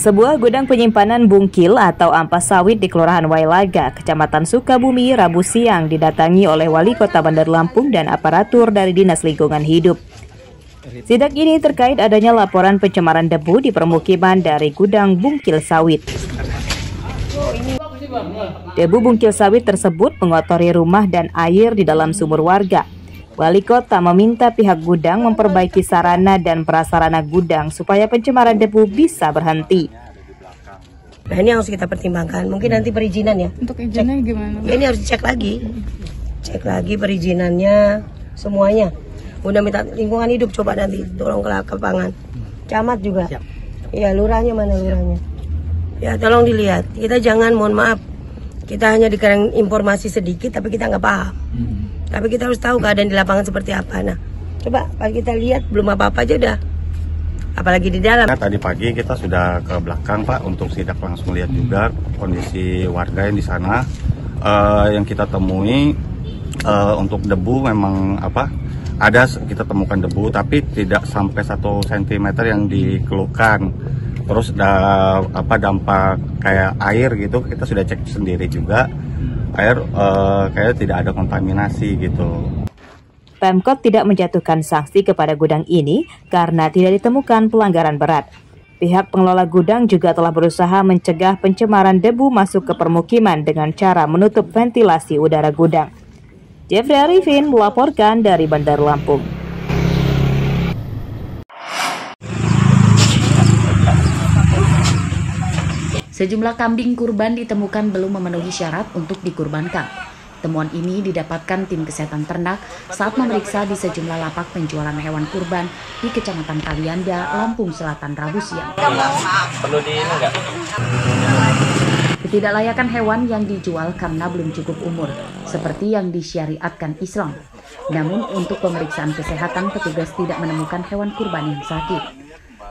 Sebuah gudang penyimpanan bungkil atau ampas sawit di Kelurahan Wailaga, Kecamatan Sukabumi, Rabu siang didatangi oleh Wali Kota Bandar Lampung dan aparatur dari Dinas Lingkungan Hidup. Sidak ini terkait adanya laporan pencemaran debu di permukiman dari gudang bungkil sawit. Debu bungkil sawit tersebut mengotori rumah dan air di dalam sumur warga. Wali Kota meminta pihak gudang memperbaiki sarana dan prasarana gudang supaya pencemaran debu bisa berhenti. Nah, ini harus kita pertimbangkan. Mungkin nanti perizinan ya. Untuk izinnya gimana? Ya, ini harus dicek lagi. Cek lagi perizinannya semuanya. Udah minta lingkungan hidup, coba nanti tolong ke lapangan. Camat juga. Ya, lurahnya mana lurahnya? Ya, tolong dilihat. Kita jangan, mohon maaf, kita hanya dikasih informasi sedikit tapi kita nggak paham. Tapi kita harus tahu keadaan di lapangan seperti apa. Nah, coba pas kita lihat belum apa-apa aja udah. Apalagi di dalam. Nah, tadi pagi kita sudah ke belakang Pak untuk sidak langsung lihat juga kondisi warga yang di sana. Yang kita temui untuk debu memang ada kita temukan debu tapi tidak sampai 1 cm yang dikeluhkan. Terus dampak kayak air gitu kita sudah cek sendiri juga. Air kayak tidak ada kontaminasi gitu. Pemkot tidak menjatuhkan sanksi kepada gudang ini karena tidak ditemukan pelanggaran berat. Pihak pengelola gudang juga telah berusaha mencegah pencemaran debu masuk ke permukiman dengan cara menutup ventilasi udara gudang. Jeffrey Arifin melaporkan dari Bandar Lampung. Sejumlah kambing kurban ditemukan belum memenuhi syarat untuk dikurbankan. Temuan ini didapatkan tim kesehatan ternak saat memeriksa di sejumlah lapak penjualan hewan kurban di Kecamatan Kalianda, Lampung Selatan, Rabu siang. Perlu di ini enggak? Ketidaklayakan hewan yang dijual karena belum cukup umur, seperti yang disyariatkan Islam. Namun untuk pemeriksaan kesehatan, petugas tidak menemukan hewan kurban yang sakit.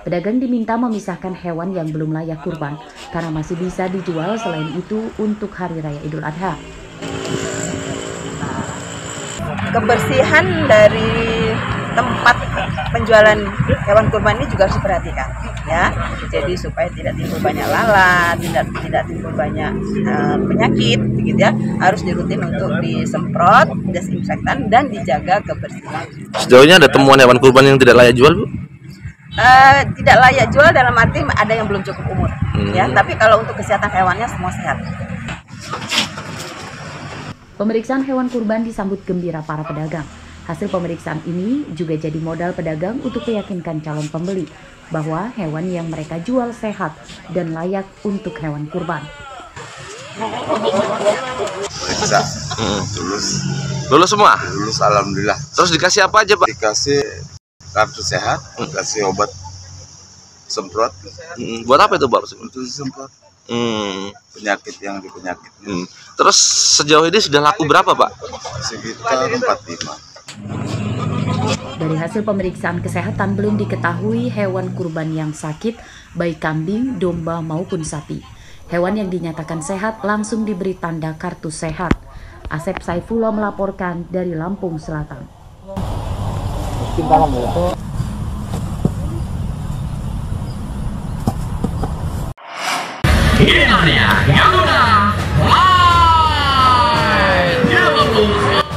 Pedagang diminta memisahkan hewan yang belum layak kurban karena masih bisa dijual selain itu untuk Hari Raya Idul Adha. Kebersihan dari tempat penjualan hewan kurban ini juga harus diperhatikan, ya. Jadi supaya tidak timbul banyak lalat, tidak timbul banyak penyakit, begitu ya. Harus dirutin untuk disemprot, desinfektan dan dijaga kebersihan. Sejauhnya ada temuan hewan kurban yang tidak layak jual, Bu? Tidak layak jual dalam arti ada yang belum cukup umur, ya. Tapi kalau untuk kesehatan hewannya semua sehat. Pemeriksaan hewan kurban disambut gembira para pedagang. Hasil pemeriksaan ini juga jadi modal pedagang untuk meyakinkan calon pembeli bahwa hewan yang mereka jual sehat dan layak untuk hewan kurban. Periksa, Lulus semua? lulus alhamdulillah. Terus dikasih apa aja, Pak? Dikasih kartu sehat, dikasih obat semprot. Buat apa itu, Pak? Untuk disemprot penyakit yang di penyakit. Terus sejauh ini sudah laku berapa, Pak? Sekitar 45. Dari hasil pemeriksaan kesehatan belum diketahui hewan kurban yang sakit, baik kambing, domba maupun sapi. Hewan yang dinyatakan sehat langsung diberi tanda kartu sehat. Asep Saifullah melaporkan dari Lampung Selatan.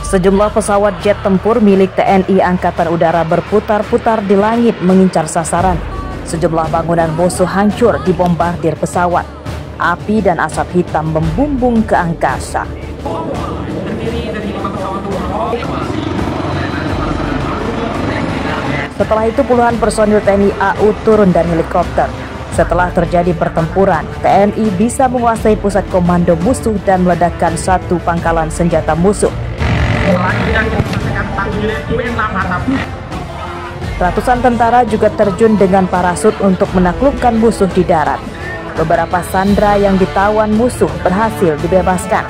Sejumlah pesawat jet tempur milik TNI Angkatan Udara berputar-putar di langit mengincar sasaran. Sejumlah bangunan musuh hancur dibombardir pesawat. Api dan asap hitam membumbung ke angkasa. Setelah itu puluhan personil TNI AU turun dari helikopter. Setelah terjadi pertempuran, TNI bisa menguasai pusat komando musuh dan meledakkan satu pangkalan senjata musuh. Ratusan tentara juga terjun dengan parasut untuk menaklukkan musuh di darat. Beberapa sandera yang ditawan musuh berhasil dibebaskan.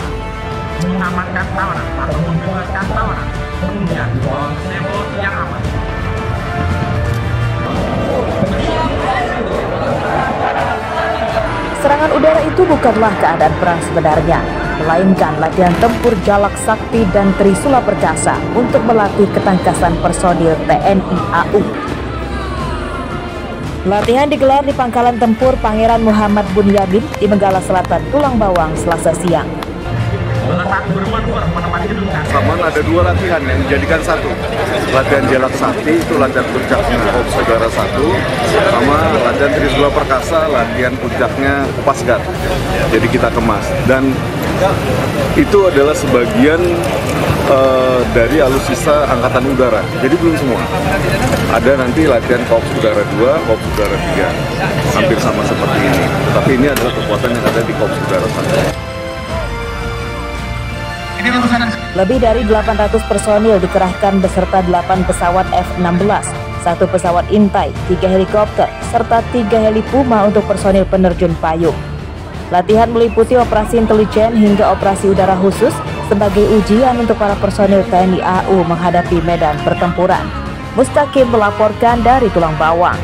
Serangan udara itu bukanlah keadaan perang sebenarnya, melainkan latihan tempur Jalak Sakti dan Trisula Perkasa untuk melatih ketangkasan personil TNI AU. Latihan digelar di Pangkalan Tempur Pangeran Muhammad Bunyamin di Menggala Selatan, Tulang Bawang, Selasa siang. Samaan ada 2 latihan yang dijadikan satu. Latihan Jelak Sakti itu latihan puncaknya Korps Udara 1, sama latihan Trisula Perkasa latihan puncaknya Kopasgat. Jadi kita kemas, dan itu adalah sebagian dari alutsista Angkatan Udara. Jadi belum semua. Ada nanti latihan Korps Udara 2, Korps Udara 3, hampir sama seperti ini. Tapi ini adalah kekuatan yang ada di Korps Udara 1. Lebih dari 800 personil dikerahkan beserta 8 pesawat F-16, 1 pesawat intai, 3 helikopter, serta 3 heli Puma untuk personil penerjun payung. Latihan meliputi operasi intelijen hingga operasi udara khusus sebagai ujian untuk para personil TNI AU menghadapi medan pertempuran. Mustaqim melaporkan dari Tulang Bawang.